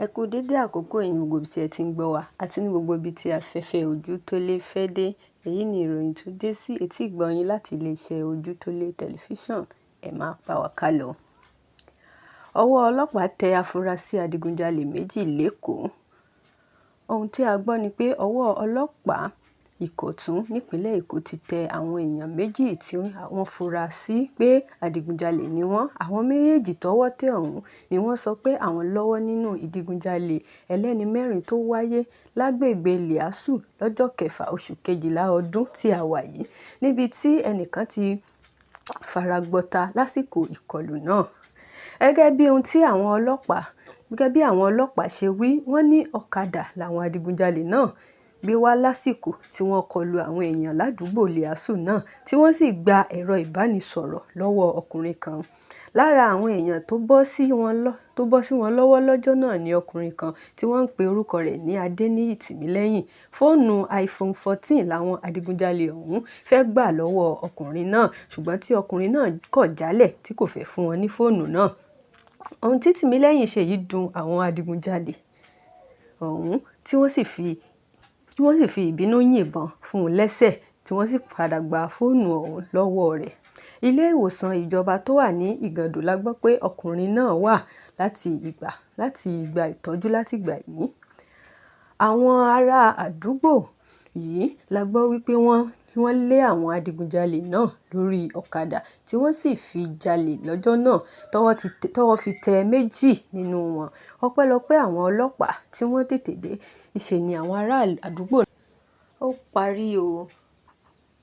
Ẹ kú dédé àkókò yìí ní gbogbo ibi tí ẹ ti ń gbọ́ wa àti ní gbogbo ibi tí afẹ́fẹ́ Ojútólé fẹ́ dé. Èyí ni ìròyìn tó dé sí etí ìgbọ́ yín láti iléeṣẹ́ Ojútólé tẹlifíṣọ̀n. Ẹ máa bá wa kálọ. Ọwọ́ ọlọ́pàá tẹ afurasí adigunjalè méjì lÉkòó. Ohun tí a gbọ́ ni pé ọwọ́ ọlọ́pàá Ìkọ̀tún nípínlẹ̀ Èkó ti tẹ àwọn èèyàn méjì tí wọ́n fura sí pé adigunjalè ni wọ́n. Àwọn méjèèjì tọ́wọ́ tẹ̀ ọ̀hún ni wọ́n sọ pé àwọn lọ́wọ́ nínú ìdigunjalè ẹlẹ́ni mẹ́rin tó wáyé lágbègbè Líásù lọ́jọ́ 6 oṣù Kejìlá ọdún tí a wà yìí, níbi tí ẹnìkan ti fara gbọta lásìkò ìkọlù náà. Gẹ́gẹ́ bí àwọn ọlọ́pàá ṣe wí, wọ́n ní ọ̀kadà làwọn adigunjalè náà gbé wá lásìkò tí wọ́n kọlu àwọn èèyàn ládùúgbò Líásù náà, tí wọ́n sì gba ẹ̀rọ ìbánisọ̀rọ̀ lọ́wọ́ ọkùnrin kan. Lára àwọn èèyàn tó bọ́ sí wọn lọ́wọ́ lọ́jọ́ náà ni ọkùnrin kan tí wọ́n ń pe orúkọ rẹ̀ ní Adéníyì Tìmílẹ́yìn. Fóònù iPhone 14 làwọn adigunjalè ọ̀hún fẹ́ gbà lọ́wọ́ ọkùnrin náà, ṣùgbọ́n tí ọkùnrin náà kọ̀ jálẹ̀ tí kò fẹ́ fún wọn ní fóònù náà. Ohun tí Tìmílẹ́yìn ṣe yìí dùn àwọn adigunjalè ọ̀hún, tí wọ́n sì fi ìbínú yìnbọn fún un lẹ́sẹ̀, tí wọ́n sì padà gba fóònù ọ̀hún lọ́wọ́ rẹ̀. Ilé ìwòsàn ìjọba tó wà ní Ìgàndò la gbọ́ pé ọkùnrin náà wà láti gba ìtọ́jú látìgbà yìí. Àwọn ará àdúgbò yìí la gbọ́ wípé wọ́n lé àwọn adigunjalè náà lórí ọ̀kadà tí wọ́n sì fi jalè lọ́jọ́ náà, tọ́wọ́ fi tẹ méjì nínú wọn. Ọpẹ́lọpẹ́ àwọn ọlọ́pàá tí wọ́n tètè dé, ìṣe ni àwọn ará àdúgbò. Ó parí o.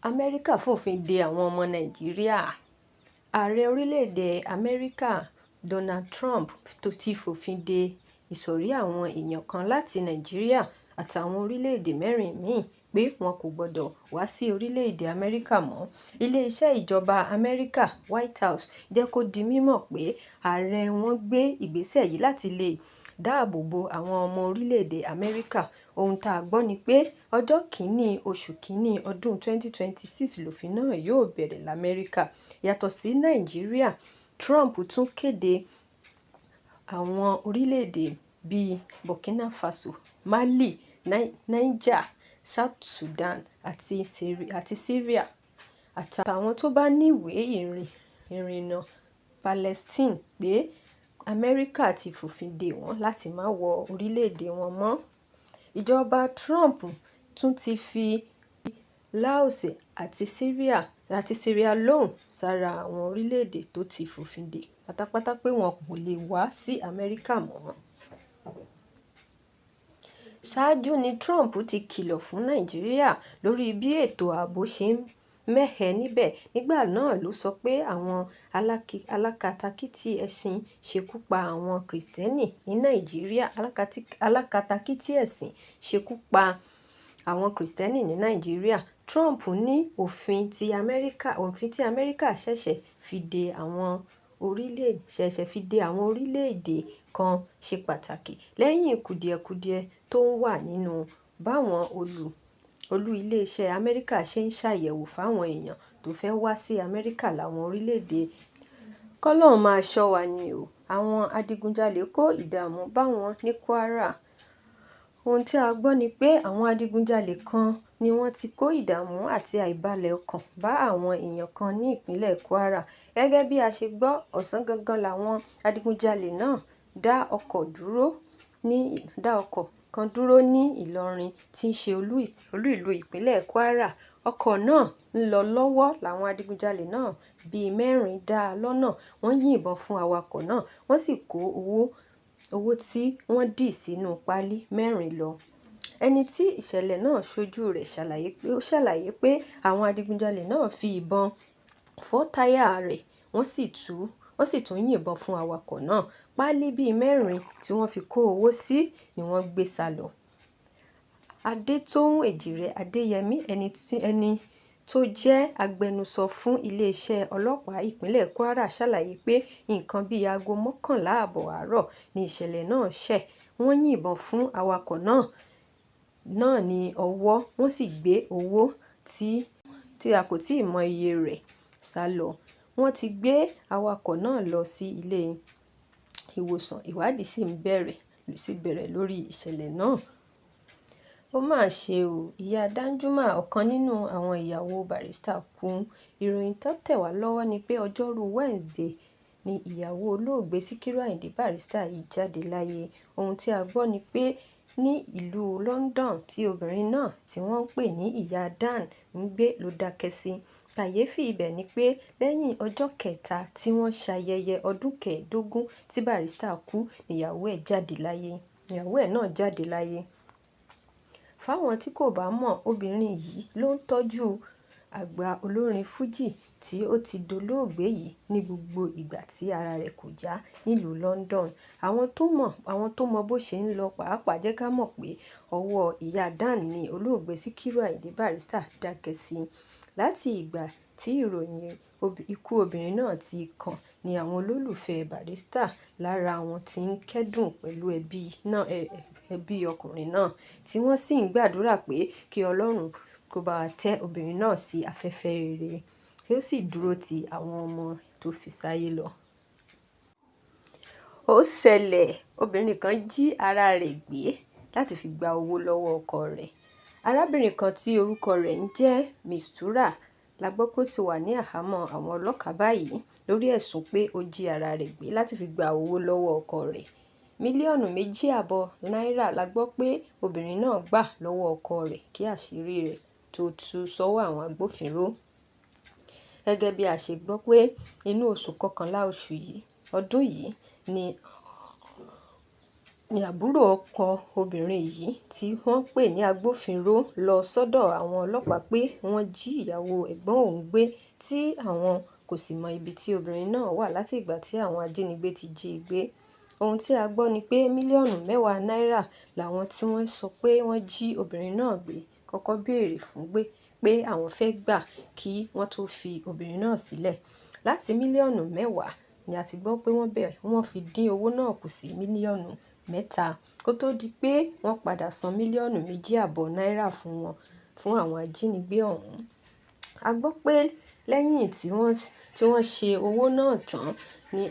Amẹ́ríkà fòfin de àwọn ọmọ Nàìjíríà. Ààrẹ orílẹ̀-èdè Amẹ́ríkà Donald Trump ti fòfin de ìsọ̀rí àwọn èèyàn kan láti Nàìjíríà àtàwọn orílẹ̀-èdè mẹ́rin míì pé wọn kò gbọdọ̀ wá sí orílẹ̀-èdè Amẹ́ríkà mọ́. Ilé-iṣẹ́ ìjọba Amẹ́ríkà White House jẹ́ kó di mímọ̀ pé ààrẹ wọn gbé ìgbésẹ̀ yìí láti lè dáàbò bo àwọn ọmọ orílẹ̀-èdè Amẹ́ríkà. Ohun tá a gbọ́ ni pé ọjọ́ 1 oṣù kìíní ọdún 2026 lòfin náà yóò bẹ̀rẹ̀ l'Amẹ́ríkà. Yàtọ̀ sí Nàìjíríà, Trump tún kéde àwọn orílẹ̀-èdè bíi Burkina Faso, Mali, Niger, South Sudan àti Syria àtàwọn tó bá níwèé ìrìnnà Palestine pé Amẹ́ríkà ti fòfin de wọ́n láti má wọ orílẹ̀-èdè wọn mọ́. Ìjọba Trump tún ti fi Laos àti Sierra Leone sára àwọn orílẹ̀-èdè tó ti fòfin de pátápátá pé wọn kò lè wá sí Amẹ́ríkà mọ́. Ṣáájú ni Trump ti kìlọ̀ fún Nàìjíríà lórí bí ètò ààbò ṣe ń mẹ́hẹ níbẹ̀. Nígbà náà ló sọ pé àwọn alákatakítí ẹ̀sìn ṣekú pa àwọn Kìrìsìtẹ́nì ní Nàìjíríà. Alákatakítí ẹ̀sìn ṣekú pa àwọn Kìrìsìtẹ́nì ní Nàìjíríà. Trump ní òfin tí Amẹ́ríkà ṣẹ̀ṣẹ̀ fi de àwọn orílẹ̀-èdè kan ṣe pàtàkì lẹ́yìn kùdìẹ̀kudiẹ tó ń wà nínú báwọn olú ilé-iṣẹ́ Amẹ́ríkà ṣe ń ṣàyẹ̀wò fáwọn èèyàn tó fẹ́ wá sí Amẹ́ríkà láwọn orílẹ̀-èdè. K'Ọlọ́run máa ṣọ́ wa ni o. Àwọn adigunjalè kó ìdààmú báwọn ní Kwara. Ohun tí a gbọ́ ni pé àwọn adigunjalè kan ni wọ́n ti kó ìdààmú àti àìbalẹ̀ ọkàn bá àwọn èèyàn kan ní ìpínlẹ̀ Kwara. Gẹ́gẹ́ bí a ṣe gbọ́, ọ̀sán gangan làwọn adigunjalè náà dá ọkọ̀ kan dúró ní Ìlọrin tí í ṣe olú ìlú ìpínlẹ̀ Kwara. Ọkọ̀ náà ń lọ lọ́wọ́ làwọn adigunjalè náà bíi 4 dá a lọ́nà. Wọ́n yìnbọn fún awakọ̀ náà, wọ́n sì kó owó tí wọ́n dì sínú páálí 4 lọ. Ẹni tí ìṣẹ̀lẹ̀ náà ṣojú rẹ̀ ṣàlàyé pé àwọn adigunjalè náà fi ìbọn fọ́ táyà rẹ̀, wọ́n sì tún yìnbọn fún awakọ̀ náà. Páálí bíi 4 tí wọ́n fi kó owó sí ni wọ́n gbé sálọ. Adétóun Èjìrẹ́ Adéyẹmí, ẹni tó jẹ́ agbẹnusọ fún iléeṣẹ́ ọlọ́pàá ìpínlẹ̀ Kwara ṣàlàyé pé nǹkan bíi aago 11 ààbọ̀ àárọ̀ ni ìṣẹ̀lẹ̀ náà ṣẹ̀. Wọ́n yìnbọn fún awakọ̀ náà ní ọwọ́, wọ́n sì gbé owó tí a kò tíì mọ iye rẹ̀ sálọ. Wọ́n ti gbé awakọ̀ náà lọ sí ilé ìwòsàn, ìwádìí sì ń bẹ̀rẹ̀ sì bẹ̀rẹ̀ lórí ìṣẹ̀lẹ̀ náà. Ó mà ṣe o, ìyá Danjuma, ọ̀kan nínú àwọn ìyàwó Barrister, kú. Ìròyìn tó tẹ̀ wá lọ́wọ́ ni pé ọjọ́rú Wednesday ni ìyàwó olóògbé Síkírù Àyìndé Barrister yìí jáde láyé. Ohun tí a gbọ́ ni pé ní ìlú London tí obìnrin náà tí wọ́n ń pè ní ìyá Dan ń gbé ló dákẹ́ sí. Kàyéfì ibẹ̀ ni pé lẹ́yìn ọjọ́ kẹta tí wọ́n ṣayẹyẹ ọdún kẹẹ̀ẹ́dógún tí Barrister kú níyàwó ẹ̀ náà jáde láyé. Fáwọn tí kò bá mọ̀, obìnrin yìí ló ń tọ́jú àgbà olórin Fuji tí ó ti dolóògbé yìí ní gbogbo ìgbà tí ara rẹ̀ kò yá nílùú London. Àwọn tó mọ bó ṣe ń lọ pàápàá jẹ́ ká mọ̀ pé ọwọ́ ìyá Dan ni olóògbé Síkírù Àyìndé Barrister dákẹ́ sí. Láti ìgbà tí ìròyìn ikú obìnrin náà ti kàn ni àwọn olólùfẹ́ Barrister lára wọn ti ń kẹ́dùn pẹ̀lú ẹbí ọkùnrin náà, tí wọ́n sì ń gbàdúrà pé kí Ọlọ́run kó bá tẹ́ obìnrin náà sí afẹ́fẹ́ rere, kí ó sì dúró ti àwọn ọmọ tó fi sáyé lọ. Ó ṣẹlẹ̀, obìnrin kan jí ara rẹ̀ gbé láti fi gba owó lọ́wọ́ ọkọ rẹ̀. Arábìnrin kan tí orúkọ rẹ̀ ń jẹ́ Mistura la gbọ́ pé ó ti wà ní àhámọ́ àwọn ọlọ́pàá báyìí lórí ẹ̀sùn pé ó jí ara rẹ̀ gbé láti fi gba owó lọ́wọ́ ọkọ rẹ̀. Mílíọ̀nù 2.5 náírà la gbọ́ pé obìnrin náà gbà lọ́wọ́ ọkọ rẹ̀ kí àṣírí rẹ̀ tó tú sọ́wọ́ àwọn agbófinró. Gẹ́gẹ́ bí a ṣe gbọ́ pé inú oṣù kọkànlá ọdún yìí ni àbúrò ọkọ obìnrin yìí tí wọ́n pè ní agbófinró lọ sọ́dọ̀ àwọn ọlọ́pàá pé wọ́n jí ìyàwó ẹ̀gbọ́n òun gbé tí àwọn kò sì mọ ibi tí obìnrin náà wà láti ìgbà tí àwọn ajínigbé ti jí i gbé. Ohun tí a gbọ́ ni pé mílíọ̀nù 10 náírà làwọn tí wọ́n sọ pé wọ́n jí obìnrin náà gbé kọ́kọ́ béèrè fún pé àwọn fẹ́ gbà kí wọ́n tó fi obìnrin náà sílẹ̀. Láti mílíọ̀nù 10 ni a ti gbọ́ pé wọ́n fi dín owó náà kù sí mílíọ̀nù 3 kó tó di pé wọ́n padà san mílíọ̀nù 2.5 náírà fún àwọn ajínigbé ọ̀hún. A gbọ́ pé lẹ́yìn tí wọ́n ṣe owó náà tán ni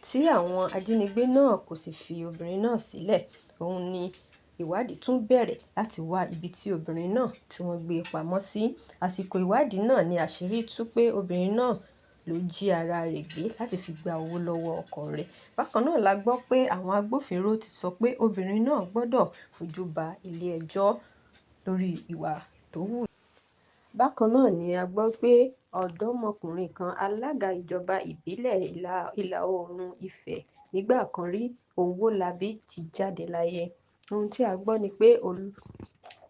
tí àwọn ajínigbé náà kò sì fi obìnrin náà sílẹ̀. Òun ni ìwádìí tún bẹ̀rẹ̀ láti wá ibi tí obìnrin náà tí wọ́n gbé pamọ́ sí. Àsìkò ìwádìí náà ni àṣírí tú pé obìnrin náà ló jí ara rẹ̀ gbé láti fi gba owó lọ́wọ́ ọkọ rẹ̀. Bákan náà la gbọ́ pé àwọn agbófinró ti sọ pé obìnrin náà gbọ́dọ̀ fojú ba ilé ẹjọ́ lórí ìwà tó hù. Bákan náà ni a gbọ́ pé ọ̀dọ́mọkùnrin kan, alága ìjọba ìbílẹ̀ ìlà oòrùn Ifẹ̀ nígbà kan rí, Owólabí, ti jáde láyé. Ohun tí a gbọ́ ni pé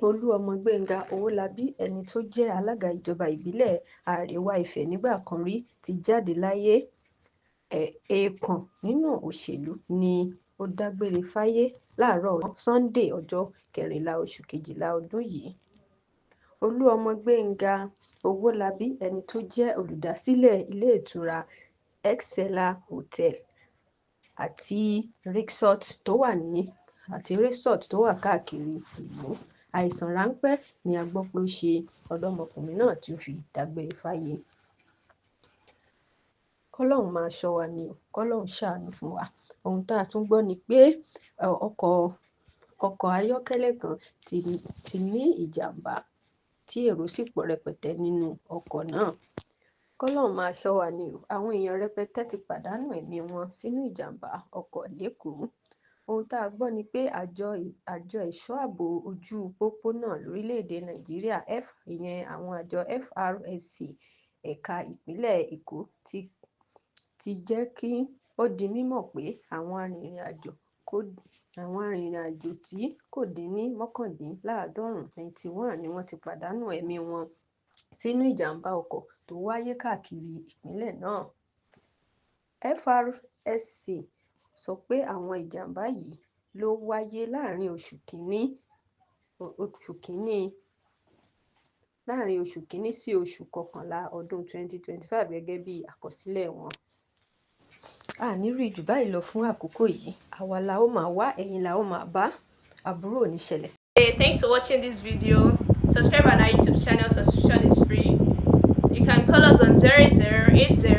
Olú ọmọ Gbénga Owólabí, ẹni tó jẹ́ alága ìjọba ìbílẹ̀ Àríwá Ifẹ̀ nígbà kan rí, ti jáde láyé. Èèkàn nínú òṣèlú ni ó dágbére fáyé láàárọ̀ Sunday ọjọ́ 14 oṣù Kejìlá ọdún yìí. Olú ọmọ Gbénga Owólabí, ẹni tó jẹ́ olùdásílẹ̀ ilé ìtura Excella Hotel àti resort tó wà káàkiri ìlú. Àìsàn ráńpẹ́ ni a gbọ́ pé ó ṣe ọ̀dọ́mọkùnrin náà tí ó fi dágbére fáyé. Kọ́lọ́hun máa ṣọ́ wa ni o, kọ́lọ́hun ṣàánú fún wa. Ohun tá a tún gbọ́ ni pé ọkọ̀ ayọ́kẹ́lẹ́ kan ti ní ìjàmbá tí èrò sì pọ̀ rẹpẹtẹ nínú ọkọ̀ náà. Kọ́lọ́hun máa ṣọ́ wa ni o. Àwọn èèyàn rẹpẹtẹ ti pàdánù ẹ̀mí wọn sínú ìjàmbá ọkọ̀ lÉkòó. Ohun tá a gbọ́ ni pé àjọ ẹ̀ṣọ́ ààbò ojú pópónà lórílẹ̀‐èdè Nàìjíríà àwọn àjọ FRSC ẹ̀ka ìpínlẹ̀ Èkó ti jẹ́ kí ó di mímọ̀ pé àwọn arìnrìn-àjò tí kò dín ní 91 ni wọ́n ti pàdánù ẹ̀mí wọn sínú ìjàmbá ọkọ̀ tó wáyé káàkiri ìpínlẹ̀ náà. FRSC sọ pé àwọn ìjàmbá yìí ló wáyé láàrin oṣù kìíní sí oṣù kọkànlá ọdún 2025 gẹ́gẹ́ bí àkọsílẹ̀ wọn. A ní rí jù báyìí lọ fún àkókò yìí. Àwa la ó máa wá, ẹ̀yin la ó máa bá. Àbúrò ò ní ṣẹlẹ̀ sí. Hey, thanks for watching this video. Subscribe on our YouTube channel. Subscription is free. You can call us on 0080